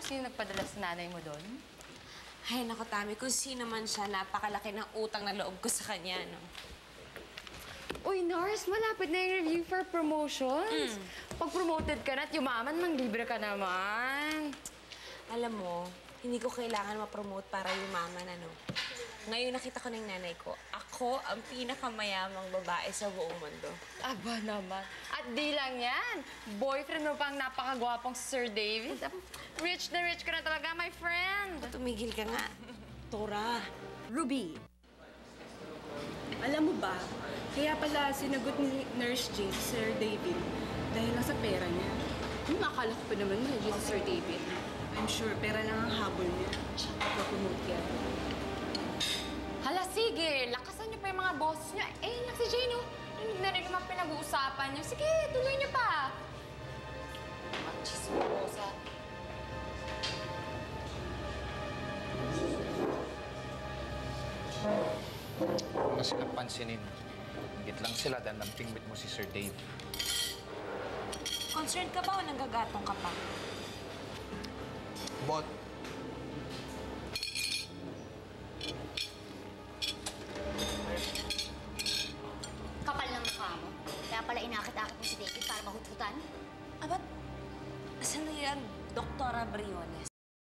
kung sino nagpadala sa nanay mo doon? Ay, naku, Tami, kung sino man siya, napakalaki ng utang na loob ko sa kanya, no? Uy, Nars, malapit na yung review for promotions. Pag promoted ka na at yumaman, manglibre ka naman. Alam mo, hindi ko kailangan ma-promote para yumaman, ano? Ngayon nakita ko ng nanay ko, ako ang pinakamayamang babae sa buong mundo. Aba naman. At di lang yan. Boyfriend mo pang napakagwapong Sir David. Rich na rich ka na talaga, my friend. Tumigil ka nga. Tora. Ruby. Alam mo ba, kaya pala sinagot ni Nurse Jane si Sir David dahil lang sa pera niya. Akala ko pa naman mahal si Sir David. I'm sure pera lang ang habol niya. Papromote kaya. Hala, sige. Lakasan niyo pa yung mga bosses niyo. Eh, si Jane, oh. Narinig na rin naman pinag-uusapan niyo. Sige, tuloy niyo pa. Mag-chismosa. Huwag na sila pansinin. Hingit lang sila dahil nampingwit mo si Sir Dave. Concerned ka ba o nanggagatong ka pa? Bot, Kapal ng mukha mo. Kaya pala inakit-akit mo si David para mahututan. Abat, saan na yan, Doktora Briones?